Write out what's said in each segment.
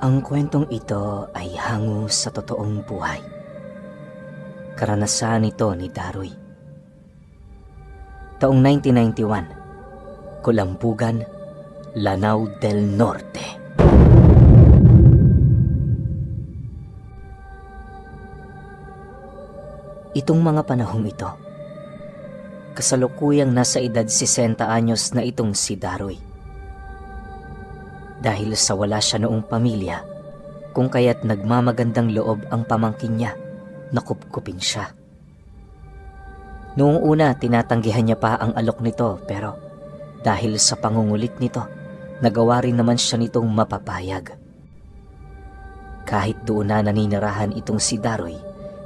Ang kwentong ito ay hango sa totoong buhay. Karanasan ito ni Daroy. Taong 1991, Kulambugan, Lanao del Norte. Itong mga panahong ito, kasalukuyang nasa edad 60 anyos na itong si Daroy. Dahil sa wala siya noong pamilya, kung kaya't nagmamagandang loob ang pamangkin niya, nakupkupin siya. Noong una, tinatanggihan niya pa ang alok nito, pero dahil sa pangungulit nito, nagawa rin naman siya nitong mapapayag. Kahit doon na naninirahan itong si Daroy,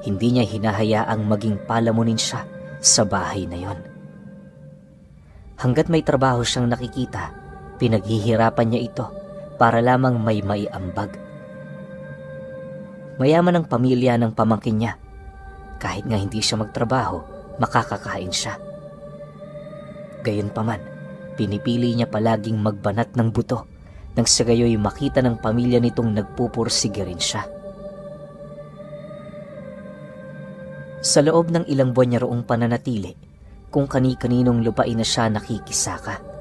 hindi niya hinahayaang maging palamunin siya sa bahay na yon. Hanggat may trabaho siyang nakikita, pinaghihirapan niya ito para lamang may maiambag. Mayaman ang pamilya ng pamangkin niya. Kahit nga hindi siya magtrabaho, makakakain siya. Gayunpaman, pinipili niya palaging magbanat ng buto nang sa gayoy makita ng pamilya nitong nagpupursige rin siya. Sa loob ng ilang buwan niya roong pananatili, kung kani-kaninong lupain na siya nakikisaka.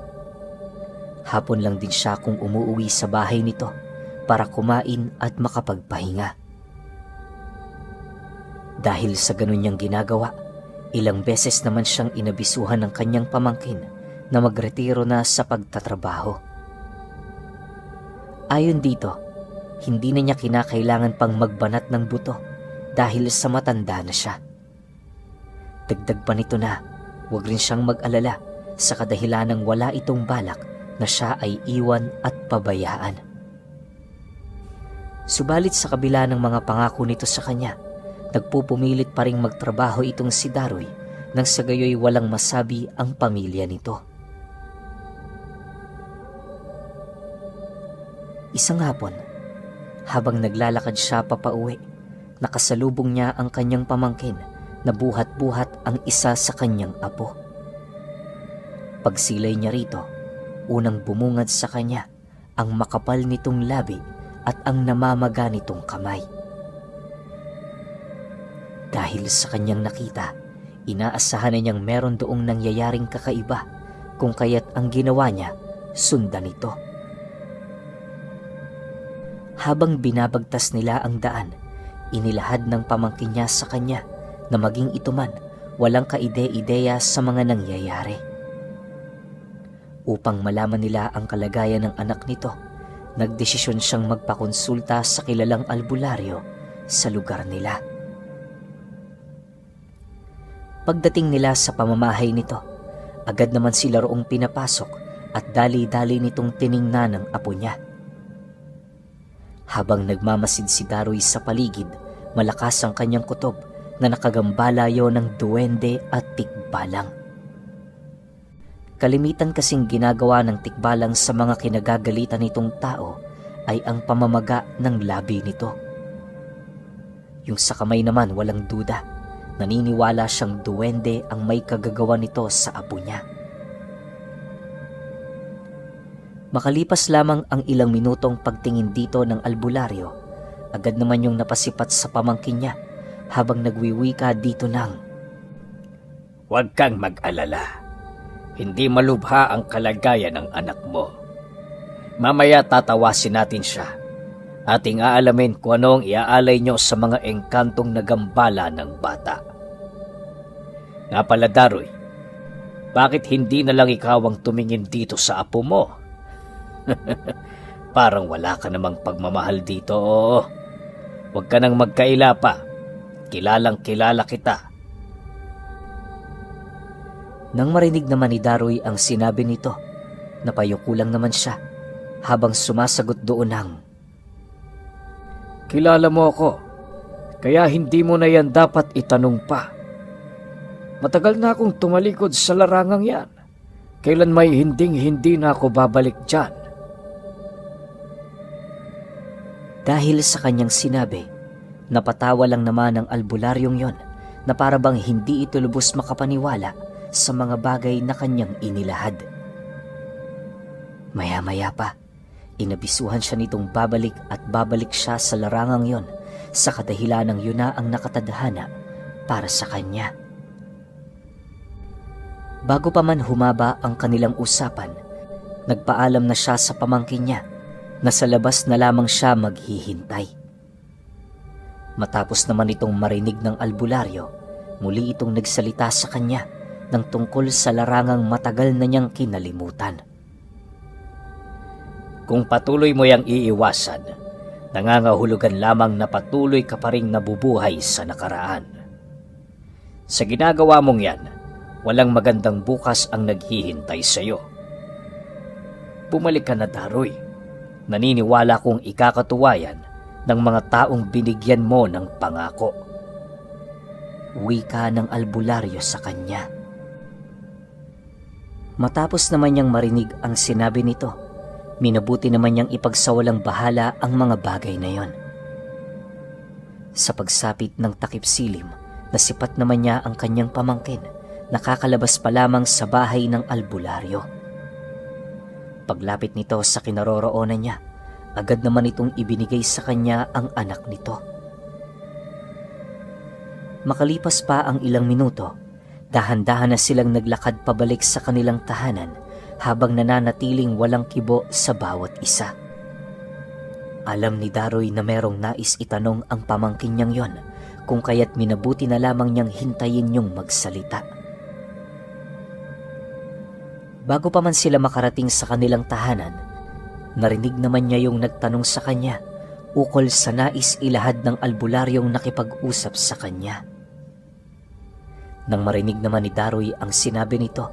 Hapon lang din siya kung umuuwi sa bahay nito para kumain at makapagpahinga. Dahil sa ganun niyang ginagawa, ilang beses naman siyang inabisuhan ng kanyang pamangkin na magretiro na sa pagtatrabaho. Ayon dito, hindi na niya kinakailangan pang magbanat ng buto dahil sa matanda na siya. Dagdag pa nito na, huwag rin siyang mag-alala sa kadahilanang wala itong balak na siya ay iwan at pabayaan. Subalit sa kabila ng mga pangako nito sa kanya, nagpupumilit pa ring magtrabaho itong si Daroy nang sa gayoy walang masabi ang pamilya nito. Isang hapon, habang naglalakad siya papauwi, nakasalubong niya ang kanyang pamangkin na buhat-buhat ang isa sa kanyang apo. Pagsilay niya rito, unang bumungad sa kanya ang makapal nitong labi at ang namamaga nitong kamay. Dahil sa kanyang nakita, inaasahan na niyang meron doong nangyayaring kakaiba, kung kaya't ang ginawa niya, sundan ito. Habang binabagtas nila ang daan, inilahad ng pamangkin niya sa kanya na maging ito man walang kaide-ideya sa mga nangyayari. Upang malaman nila ang kalagayan ng anak nito, nagdesisyon siyang magpakonsulta sa kilalang albularyo sa lugar nila. Pagdating nila sa pamamahay nito, agad naman sila roong pinapasok at dali-dali nitong tiningnan ng apo niya. Habang nagmamasid si Daroy sa paligid, malakas ang kanyang kutob na nakagambalayo ng duwende at tikbalang. Kalimitan kasing ginagawa ng tikbalang sa mga kinagagalitan nitong tao ay ang pamamaga ng labi nito. Yung sa kamay naman walang duda, naniniwala siyang duwende ang may kagagawa nito sa apo niya. Makalipas lamang ang ilang minutong pagtingin dito ng albularyo, agad naman yung napasipat sa pamangkin niya habang nagwiwika dito ng, "Huwag kang mag-alala. Hindi malubha ang kalagayan ng anak mo. Mamaya tatawasin natin siya. Ating aalamin kung anong iaalay nyo sa mga engkantong nagambala ng bata. Nga pala, Daroy, bakit hindi na lang ikaw ang tumingin dito sa apo mo? Parang wala ka namang pagmamahal dito. Huwag ka nang magkaila pa. Kilalang kilala kita." Nang marinig naman ni Daroy ang sinabi nito, napayuko lang naman siya habang sumasagot doon ng, "Kilala mo ako, kaya hindi mo na yan dapat itanong pa. Matagal na akong tumalikod sa larangang yan. Kailan may hinding-hindi na ako babalik dyan." Dahil sa kanyang sinabi, napatawa lang naman ang albularyong yon na para bang hindi ito lubos makapaniwala sa mga bagay na kanyang inilahad. Maya-maya pa, Inabisuhan siya nitong babalik at babalik siya sa larangang yon sa kadahilanang yun na ang nakatadhana para sa kanya. Bago pa man humaba ang kanilang usapan, nagpaalam na siya sa pamangkin niya na sa labas na lamang siya maghihintay. Matapos naman itong marinig ng albularyo, muli itong nagsalita sa kanya ng tungkol sa larangang matagal na niyang kinalimutan. Kung patuloy mo yang iiwasan, nangangahulugan lamang na patuloy ka pa ring nabubuhay sa nakaraan. Sa ginagawa mong yan, walang magandang bukas ang naghihintay sa iyo. Bumalik ka na, Daroy. Naniniwala kong ikakatuwayan ng mga taong binigyan mo ng pangako. Wika ng albularyo sa kanya. Matapos naman niyang marinig ang sinabi nito, minabuti naman niyang ipagsawalang bahala ang mga bagay na yon. Sa pagsapit ng takip silim, nasipat naman niya ang kanyang pamangkin. Nakakalabas pa lamang sa bahay ng albularyo. Paglapit nito sa kinaroroonan niya, agad naman itong ibinigay sa kanya ang anak nito. Makalipas pa ang ilang minuto, dahan-dahan na silang naglakad pabalik sa kanilang tahanan habang nananatiling walang kibo sa bawat isa. Alam ni Daroy na merong nais itanong ang pamangkin niyang yon, kung kaya't minabuti na lamang niyang hintayin yung magsalita. Bago pa man sila makarating sa kanilang tahanan, narinig naman niya yung nagtanong sa kanya ukol sa nais ilahad ng albularyong nakipag-usap sa kanya. Nang marinig naman ni Daroy ang sinabi nito,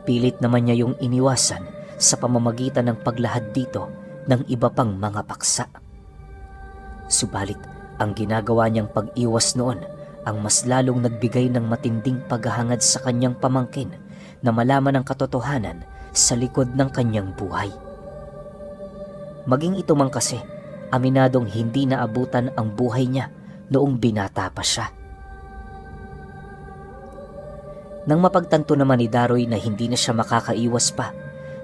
pilit naman niya yung iniwasan sa pamamagitan ng paglahad dito ng iba pang mga paksa. Subalit, ang ginagawa niyang pag-iwas noon ang mas lalong nagbigay ng matinding paghahangad sa kanyang pamangkin na malaman ang katotohanan sa likod ng kanyang buhay. Maging ito man kasi, aminadong hindi naabutan ang buhay niya noong binata pa siya. Nang mapagtanto naman ni Daroy na hindi na siya makakaiwas pa,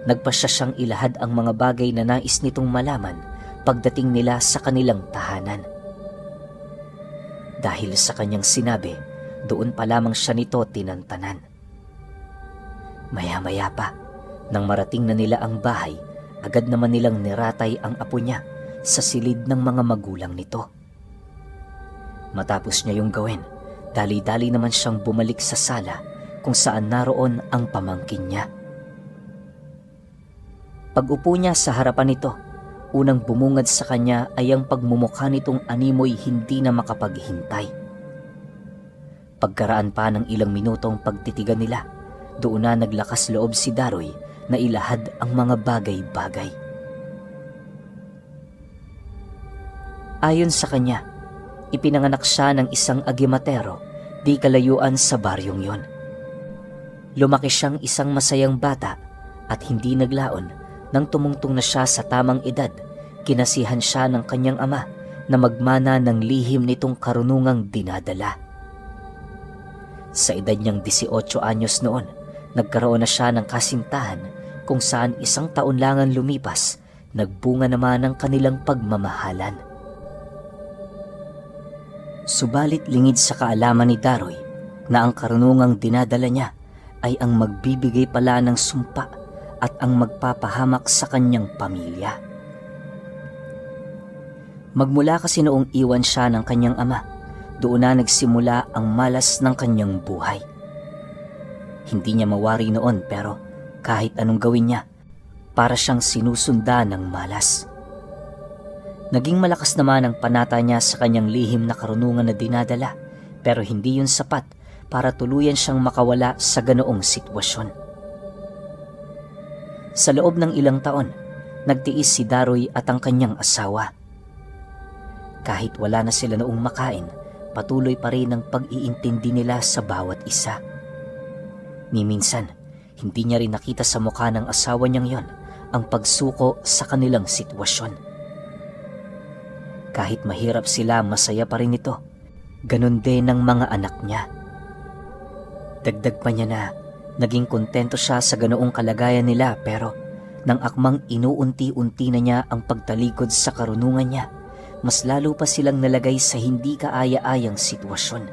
nagpasya siyang ilahad ang mga bagay na nais nitong malaman pagdating nila sa kanilang tahanan. Dahil sa kanyang sinabi, doon pa lamang siya nito tinantanan. Maya-maya pa, nang marating na nila ang bahay, agad naman nilang niratay ang apo niya sa silid ng mga magulang nito. Matapos niya yung gawin, dali-dali naman siyang bumalik sa sala kung saan naroon ang pamangkin niya. Pag-upo niya sa harapan nito, unang bumungad sa kanya ay ang pagmumukha nitong animoy hindi na makapaghintay. Pagkaraan pa ng ilang minutong pagtitigan nila, doon na naglakas loob si Daroy na ilahad ang mga bagay-bagay. Ayon sa kanya, ipinanganak siya ng isang agimatero di kalayuan sa baryong yon. Lumaki siyang isang masayang bata at hindi naglaon nang tumungtong na siya sa tamang edad. Kinasihan siya ng kanyang ama na magmana ng lihim nitong karunungang dinadala. Sa edad niyang 18 anyos noon, nagkaroon na siya ng kasintahan kung saan isang taon lang ang lumipas, nagbunga naman ang kanilang pagmamahalan. Subalit lingid sa kaalaman ni Daroy na ang karunungang dinadala niya ay ang magbibigay pala ng sumpa at ang magpapahamak sa kanyang pamilya. Magmula kasi noong iwan siya ng kanyang ama, doon na nagsimula ang malas ng kanyang buhay. Hindi niya mawari noon pero kahit anong gawin niya, para siyang sinusunda ng malas. Naging malakas naman ang panata niya sa kanyang lihim na karunungan na dinadala, pero hindi yun sapat para tuluyan siyang makawala sa ganoong sitwasyon. Sa loob ng ilang taon, nagtiis si Daroy at ang kanyang asawa. Kahit wala na sila noong makain, patuloy pa rin ang pag-iintindi nila sa bawat isa. Ni minsan, hindi niya rin nakita sa mukha ng asawa niyang yon ang pagsuko sa kanilang sitwasyon. Kahit mahirap sila, masaya pa rin ito. Ganon din ang mga anak niya. Dagdag pa niya na naging kontento siya sa ganoong kalagayan nila, pero Nang akmang inuunti-unti na niya ang pagtalikod sa karunungan niya, mas lalo pa silang nalagay sa hindi kaaya-ayang sitwasyon.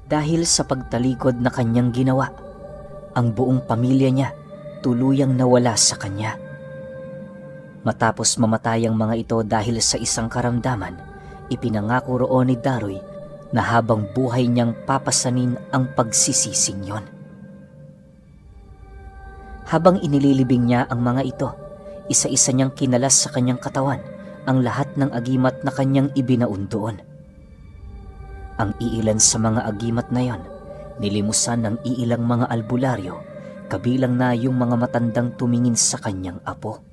Dahil sa pagtalikod na kanyang ginawa, ang buong pamilya niya tuluyang nawala sa kanya. Matapos mamatay ang mga ito dahil sa isang karamdaman, ipinangako roon ni Daroy na habang buhay niyang papasanin ang pagsisising yon. Habang inililibing niya ang mga ito, isa-isa niyang kinalas sa kanyang katawan ang lahat ng agimat na kanyang ibinaon doon. Ang iilan sa mga agimat na yon, nilimusan ng iilang mga albularyo, kabilang na yung mga matandang tumingin sa kanyang apo.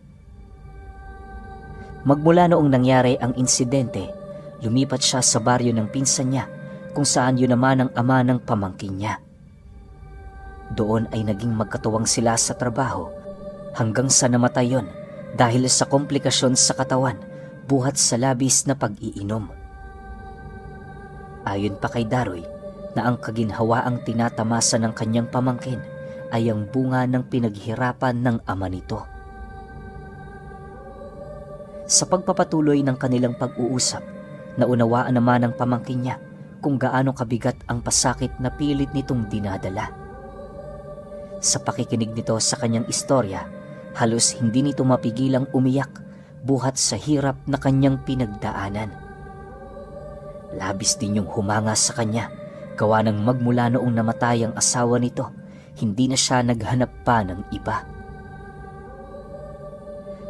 Magmula noong nangyari ang insidente, lumipat siya sa baryo ng pinsan niya, kung saan yun naman ang ama ng pamangkin niya. Doon ay naging magkatuwang sila sa trabaho hanggang sa namatay yon dahil sa komplikasyon sa katawan buhat sa labis na pag-iinom. Ayon pa kay Daroy na ang kaginhawaang tinatamasa ng kanyang pamangkin ay ang bunga ng pinaghirapan ng ama nito. Sa pagpapatuloy ng kanilang pag-uusap, naunawaan naman ng pamangkin niya kung gaano kabigat ang pasakit na pilit nitong dinadala. Sa pakikinig nito sa kanyang istorya, halos hindi nito mapigilang umiyak buhat sa hirap na kanyang pinagdaanan. Labis din yung humanga sa kanya, gawa ng magmula noong namatay ang asawa nito, hindi na siya naghanap pa ng iba.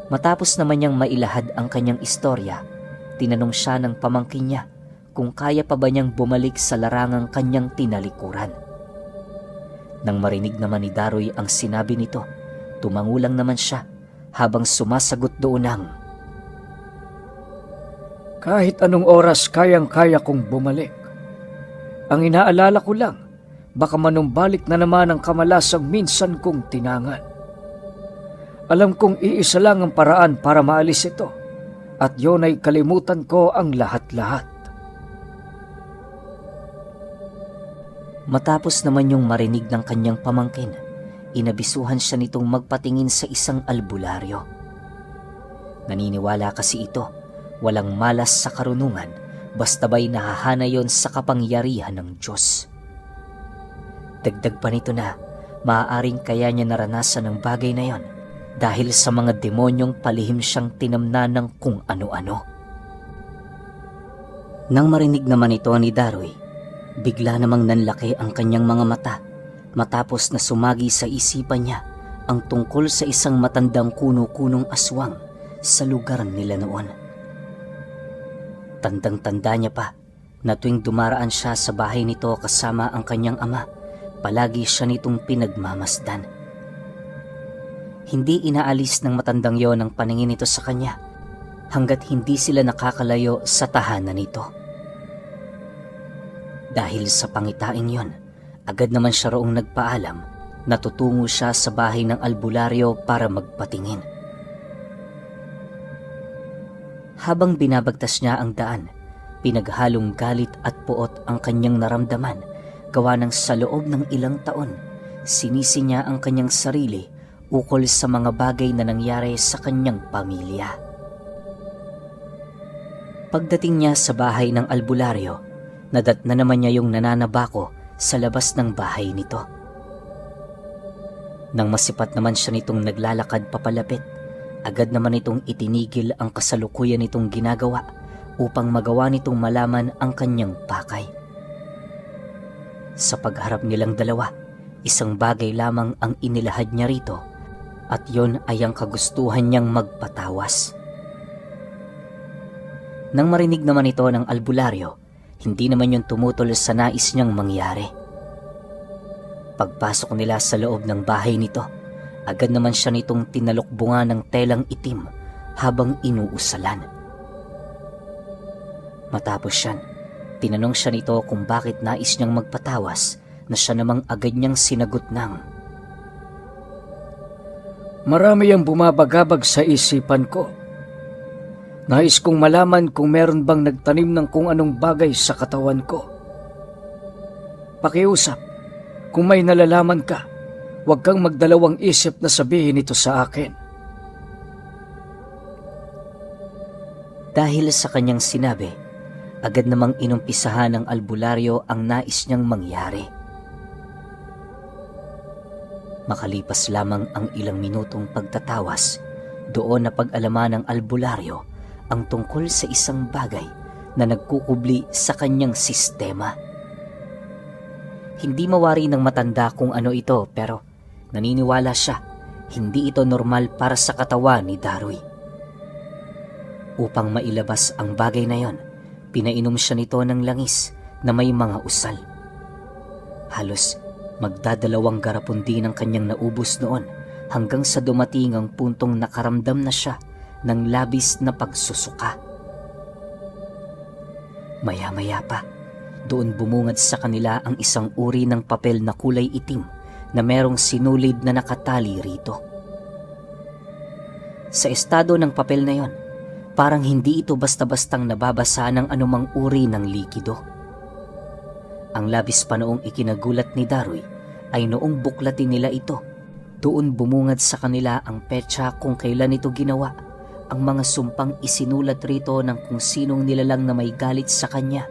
Matapos naman niyang mailahad ang kanyang istorya, tinanong siya ng pamangkin niya kung kaya pa ba niyang bumalik sa larangang kanyang tinalikuran. Nang marinig naman ni Daroy ang sinabi nito, tumangulang naman siya habang sumasagot doon ng, Kahit anong oras kayang-kaya kong bumalik. Ang inaalala ko lang, baka manumbalik na naman ang kamalasang minsan kong tinangan. Alam kong iisa lang ang paraan para maalis ito, at yun ay kalimutan ko ang lahat-lahat. Matapos naman yung marinig ng kanyang pamangkin, inabisuhan siya nitong magpatingin sa isang albularyo. Naniniwala kasi ito, walang malas sa karunungan, basta ba'y nahahana yon sa kapangyarihan ng Diyos. Dagdag pa nito na, maaaring kaya niya naranasan ang bagay na yon dahil sa mga demonyong palihim siyang tinamna ng kung ano-ano. Nang marinig naman ito ni Daroy, bigla namang nanlaki ang kanyang mga mata matapos na sumagi sa isipan niya ang tungkol sa isang matandang kuno-kunong aswang sa lugar nila noon. Tandang-tanda niya pa na tuwing dumaraan siya sa bahay nito kasama ang kanyang ama, palagi siya nitong pinagmamasdan. Hindi inaalis ng matandang yon ang paningin nito sa kanya hanggat hindi sila nakakalayo sa tahanan nito. Dahil sa pangitaing yon, agad naman siya roong nagpaalam na tutungo siya sa bahay ng albularyo para magpatingin. Habang binabagtas niya ang daan, pinaghalong galit at puot ang kanyang naramdaman, gawa ng sa loob ng ilang taon, sinisi niya ang kanyang sarili ukol sa mga bagay na nangyari sa kanyang pamilya. Pagdating niya sa bahay ng albularyo, nadatna naman niya yung nananabako sa labas ng bahay nito. Nang masipat naman siya nitong naglalakad papalapit, agad naman itong itinigil ang kasalukuyan nitong ginagawa upang magawa nitong malaman ang kanyang pakay. Sa pagharap nilang dalawa, isang bagay lamang ang inilahad niya rito, at yon ay ang kagustuhan niyang magpatawas. Nang marinig naman ito ng albularyo, hindi naman yun tumutol sa nais niyang mangyari. Pagpasok nila sa loob ng bahay nito, agad naman siya nitong tinalukbungan ng telang itim habang inuusalan. Matapos siyan, tinanong siya nito kung bakit nais niyang magpatawas, na siya namang agad niyang sinagot ng, Marami ang bumabagabag sa isipan ko. Nais kong malaman kung meron bang nagtanim ng kung anong bagay sa katawan ko. Pakiusap, kung may nalalaman ka, Huwag kang magdalawang isip na sabihin ito sa akin. Dahil sa kanyang sinabi, agad namang inumpisahan ng albularyo ang nais niyang mangyari. Makalipas lamang ang ilang minutong pagtatawas, doon na pag-alaman ng albularyo ang tungkol sa isang bagay na nagkukubli sa kanyang sistema. Hindi mawari ng matanda kung ano ito, pero naniniwala siya hindi ito normal para sa katawan ni Daroy. Upang mailabas ang bagay na yon, pinainom siya nito ng langis na may mga usal. Halos magdadalawang garapon din ang kanyang naubos noon hanggang sa dumating ang puntong nakaramdam na siya ng labis na pagsusuka. Maya-maya pa, doon bumungad sa kanila ang isang uri ng papel na kulay itim na merong sinulid na nakatali rito. Sa estado ng papel na yon, parang hindi ito basta-bastang nababasa ng anumang uri ng likido. Ang labis pa noong ikinagulat ni Daroy ay noong buklatin nila ito. Doon bumungad sa kanila ang petsa kung kailan ito ginawa, ang mga sumpang isinulat rito ng kung sinong nilalang na may galit sa kanya,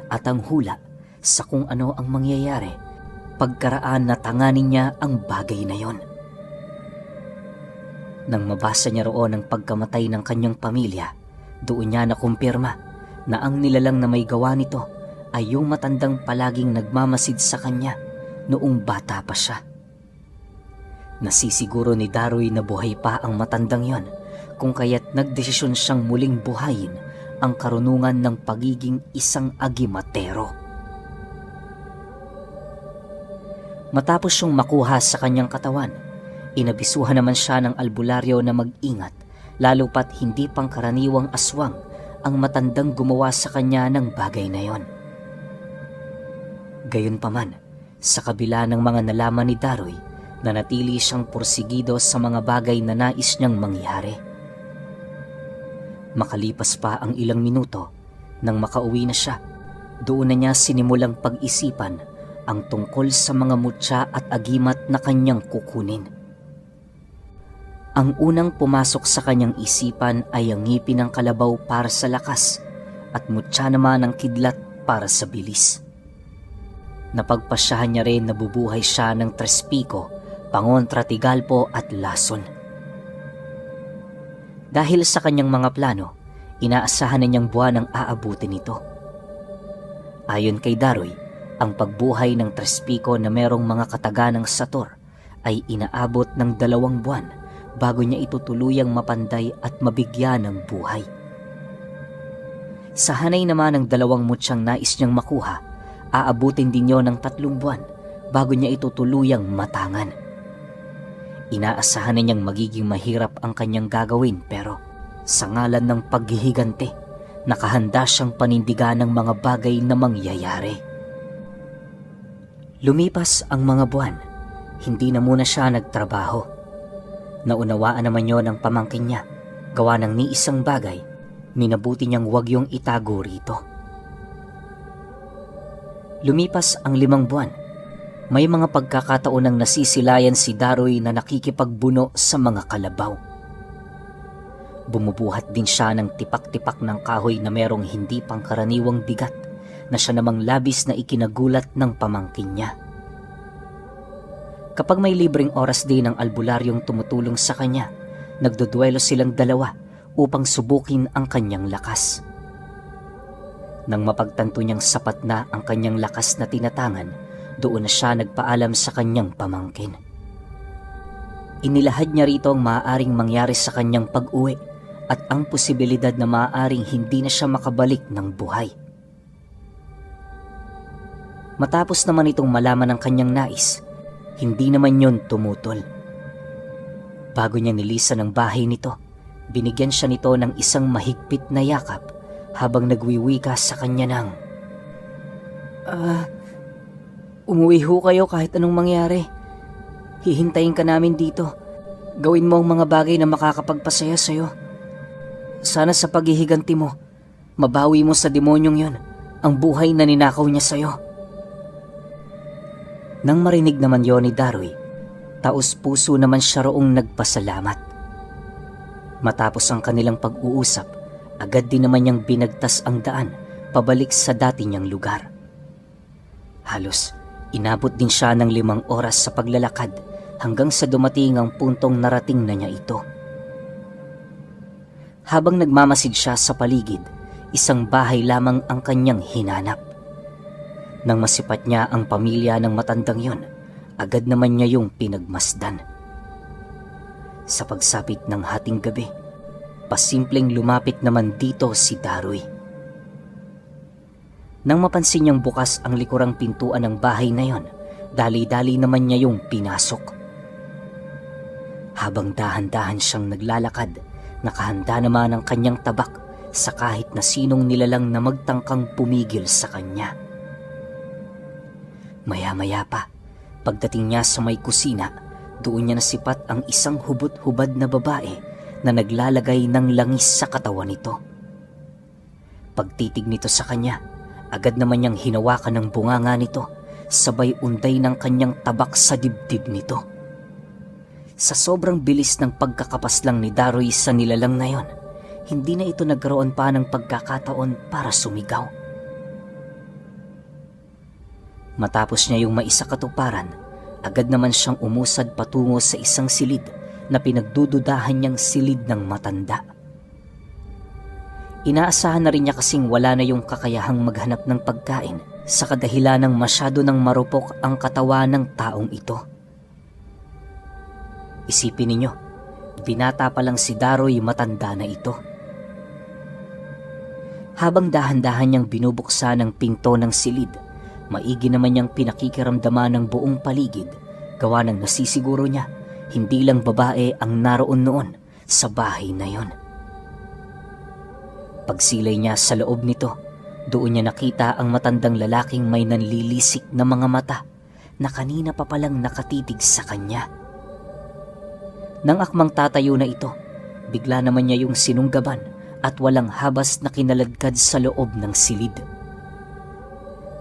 at ang hula sa kung ano ang mangyayari pagkaraan na tanganin niya ang bagay na yon. Nang mabasa niya roon ang pagkamatay ng kanyang pamilya, doon niya nakumpirma na ang nilalang na may gawa nito ay yung matandang palaging nagmamasid sa kanya noong bata pa siya. Nasisiguro ni Daroy na buhay pa ang matandang yon, kung kaya't nagdesisyon siyang muling buhayin ang karunungan ng pagiging isang agimatero. Matapos siyang makuha sa kanyang katawan, inabisuhan naman siya ng albularyo na mag-ingat, lalo pat hindi pangkaraniwang aswang ang matandang gumawa sa kanya ng bagay na yon. Gayunpaman, sa kabila ng mga nalaman ni Daroy, nanatili siyang porsigido sa mga bagay na nais niyang mangyari. Makalipas pa ang ilang minuto, nang makauwi na siya, doon na niya sinimulang pag-isipan ang tungkol sa mga mutya at agimat na kanyang kukunin. Ang unang pumasok sa kanyang isipan ay ang ngipin ng kalabaw para sa lakas at mutya naman ng kidlat para sa bilis. Napagpasyahan niya rin na bubuhay siya ng trespiko, pangontra tigalpo at lason. Dahil sa kanyang mga plano, inaasahan na niyang buwan ang aabutin nito. Ayon kay Daroy, ang pagbuhay ng trespiko na merong mga kataganang sator ay inaabot ng 2 buwan bago niya ito tuluyang mapanday at mabigyan ng buhay. Sa hanay naman ng 2 mutyang nais niyang makuha, aabutin din niyo ng 3 buwan bago niya ito tuluyang matangan. Inaasahan na niyang magiging mahirap ang kanyang gagawin, pero sa ngalan ng paghihigante, nakahanda siyang panindigan ng mga bagay na mangyayari. Lumipas ang mga buwan, hindi na muna siya nagtrabaho. Naunawaan naman yon ng pamangkin niya, gawa ng ni isang bagay, minabuti niyang huwag yung itago rito. Lumipas ang 5 buwan, may mga pagkakataon nang nasisilayan si Daroy na nakikipagbuno sa mga kalabaw. Bumubuhat din siya ng tipak-tipak ng kahoy na merong hindi pangkaraniwang bigat na siya namang labis na ikinagulat ng pamangkin niya. Kapag may libreng oras din ang albularyong tumutulong sa kanya, nagduduelo silang 2 upang subukin ang kanyang lakas. Nang mapagtanto niyang sapat na ang kanyang lakas na tinatangan, doon na siya nagpaalam sa kanyang pamangkin. Inilahad niya rito ang maaaring mangyari sa kanyang pag-uwi at ang posibilidad na maaaring hindi na siya makabalik ng buhay. Matapos naman itong malaman ng kanyang nais, hindi naman yon tumutol. Bago niya nilisan ang bahay nito, binigyan siya nito ng isang mahigpit na yakap habang nagwiwika sa kanya ng, umuwi ho kayo kahit anong mangyari. Hihintayin ka namin dito. Gawin mo ang mga bagay na makakapagpasaya sa'yo. Sana sa paghihiganti mo, mabawi mo sa demonyong yon ang buhay na ninakaw niya sa'yo. Nang marinig naman yon ni Daroy, Taos-puso naman siya roong nagpasalamat. Matapos ang kanilang pag-uusap, agad din naman niyang binagtas ang daan pabalik sa dati niyang lugar. Halos inabot din siya ng 5 oras sa paglalakad hanggang sa dumating ang puntong narating na niya ito. Habang nagmamasid siya sa paligid, isang bahay lamang ang kanyang hinanap. Nang masipat niya ang pamilya ng matandang yon, agad naman niya yung pinagmasdan. Sa pagsapit ng hating gabi, pasimpleng lumapit naman dito si Daroy. Nang mapansin niyang bukas ang likurang pintuan ng bahay na yon, dali-dali naman niya yung pinasok. Habang dahan-dahan siyang naglalakad, nakahanda naman ang kanyang tabak sa kahit na sinong nilalang na magtangkang pumigil sa kanya. Maya-maya pa, pagdating niya sa may kusina, doon niya nasipat ang isang hubot-hubad na babae na naglalagay ng langis sa katawan nito. Pagtitig nito sa kanya, agad naman niyang hinawakan ng bunganga nito, sabay unday ng kanyang tabak sa dibdib nito. Sa sobrang bilis ng pagkakapaslang ni Daroy sa nilalang na yon, hindi na ito nagkaroon pa ng pagkakataon para sumigaw. Matapos niya yung maisakatuparan, agad naman siyang umusad patungo sa isang silid na pinagdududahan niyang silid ng matanda. Inaasahan na rin niya kasing wala na yung kakayahang maghanap ng pagkain sa kadahilanang masyado ng marupok ang katawan ng taong ito. Isipin ninyo, binata pa lang si Daroy, matanda na ito. Habang dahan-dahan niyang binubuksan ang pinto ng silid, maigi naman niyang pinakikiramdaman ng buong paligid, gawa ng nasisiguro niya, hindi lang babae ang naroon noon sa bahay na yon. Pagsilay niya sa loob nito, doon niya nakita ang matandang lalaking may nanlilisik na mga mata na kanina pa palang nakatitig sa kanya. Nang akmang tatayo na ito, bigla naman niya yung sinunggaban at walang habas na kinaladkad sa loob ng silid.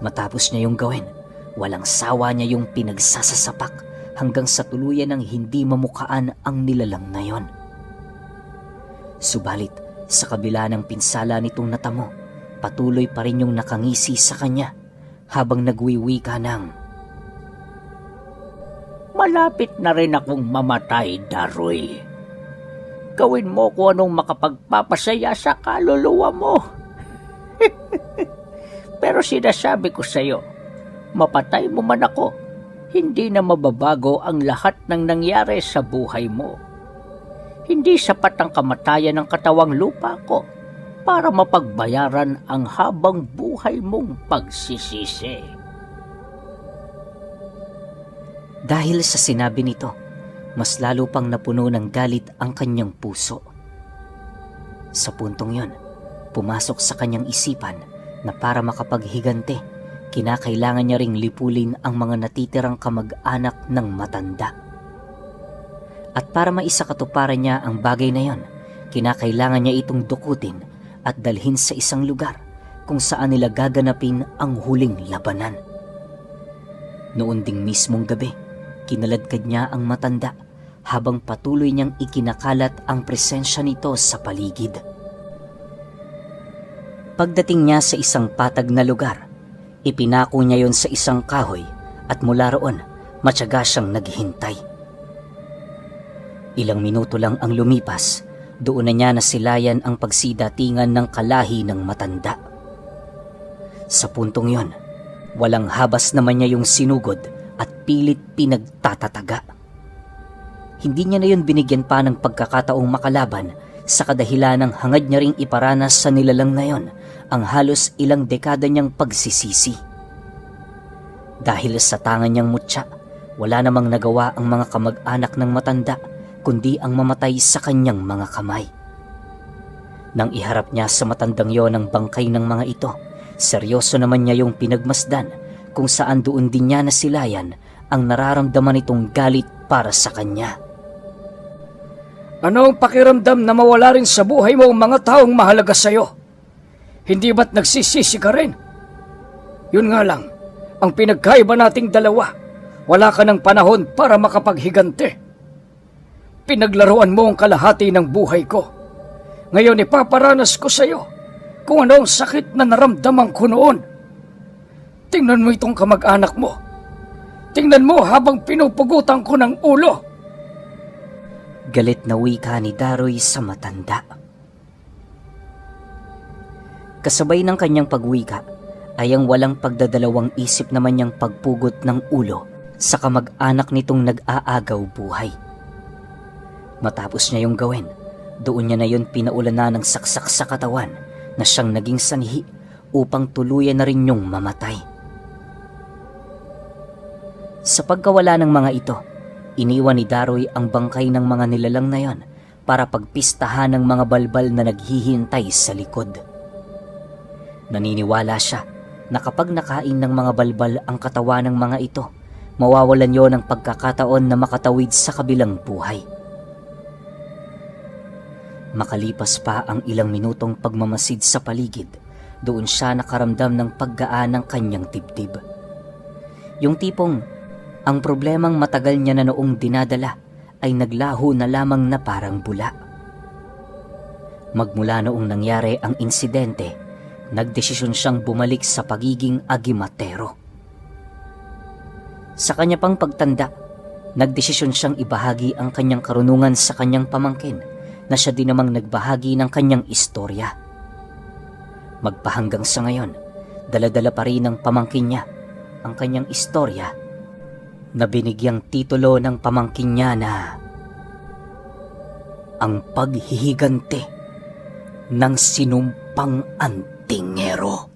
Matapos niya yung gawin, walang sawa niya yung pinagsasasapak hanggang sa tuluyan ng hindi mamukaan ang nilalang na yon. Subalit, sa kabila ng pinsala nitong natamo, patuloy pa rin yung nakangisi sa kanya habang nagwiwika ng, Malapit na rin akong mamatay, Daroy. Gawin mo kung anong makapagpapasaya sa kaluluwa mo. Pero sinasabi ko sa'yo, mapatay mo man ako, hindi na mababago ang lahat ng nangyari sa buhay mo. Hindi sapat ang kamatayan ng katawang lupa ko para mapagbayaran ang habang buhay mong pagsisisi. Dahil sa sinabi nito, mas lalo pang napuno ng galit ang kanyang puso. Sa puntong yon, pumasok sa kanyang isipan na para makapaghigante, kinakailangan niya ring lipulin ang mga natitirang kamag-anak ng matanda. At para maisakatuparan niya ang bagay na yon, kinakailangan niya itong dukutin at dalhin sa isang lugar kung saan nila gaganapin ang huling labanan. Noon ding mismong gabi, kinaladkad niya ang matanda habang patuloy niyang ikinakalat ang presensya nito sa paligid. Pagdating niya sa isang patag na lugar, ipinako niya yon sa isang kahoy at mula roon, matyaga siyang naghihintay. Ilang minuto lang ang lumipas, doon na niya nasilayan ang pagsidatingan ng kalahi ng matanda. Sa puntong yon, walang habas naman niya yung sinugod at pilit pinagtatataga. Hindi niya na yun binigyan pa ng pagkakataong makalaban sa kadahilan ng hangad niya ring iparanas sa nilalang na yon ang halos ilang dekada niyang pagsisisi. Dahil sa tangan niyang mutya, wala namang nagawa ang mga kamag-anak ng matanda kundi ang mamatay sa kanyang mga kamay. Nang iharap niya sa matandang yon ang bangkay ng mga ito, seryoso naman niya yung pinagmasdan kung saan doon din niya nasilayan ang nararamdaman nitong galit para sa kanya. Ano ang pakiramdam na mawala rin sa buhay mo ang mga taong mahalaga sa'yo? Hindi ba't nagsisisi ka rin? Yun nga lang, ang pinagkaiba nating dalawa, Wala ka ng panahon para makapaghigante. Pinaglaruan mo ang kalahati ng buhay ko. Ngayon ipaparanas ko sa iyo kung ano ang sakit na naramdaman ko noon. Tingnan mo itong kamag-anak mo. Tingnan mo habang pinupugutan ko ng ulo. Galit na wika ni Daroy sa matanda. Kasabay ng kanyang pagwika ay ang walang pagdadalawang isip naman niyang pagpugot ng ulo sa kamag-anak nitong nag-aagaw buhay. Matapos niya yung gawin, doon niya na yun pinaulan na ng saksak sa katawan na siyang naging sanhi upang tuluyan na rin yung mamatay. Sa pagkawala ng mga ito, iniwan ni Daroy ang bangkay ng mga nilalang na yon para pagpistahan ng mga balbal na naghihintay sa likod. Naniniwala siya na kapag nakain ng mga balbal ang katawan ng mga ito, mawawalan yon ng pagkakataon na makatawid sa kabilang buhay. Makalipas pa ang ilang minutong pagmamasid sa paligid, doon siya nakaramdam ng paggaan ng kanyang dibdib. Yung tipong ang problemang matagal niya na noong dinadala ay naglaho na lamang na parang bula. Magmula noong nangyari ang insidente, nagdesisyon siyang bumalik sa pagiging agimatero. Sa kanya pang pagtanda, nagdesisyon siyang ibahagi ang kanyang karunungan sa kanyang pamangkin na siya din namang nagbahagi ng kanyang istorya. Magpahanggang sa ngayon, dala-dala pa rin ng pamangkin niya ang kanyang istorya na binigyang titulo ng pamangkin niya na Ang Paghihigante ng Sinumpang Antingero.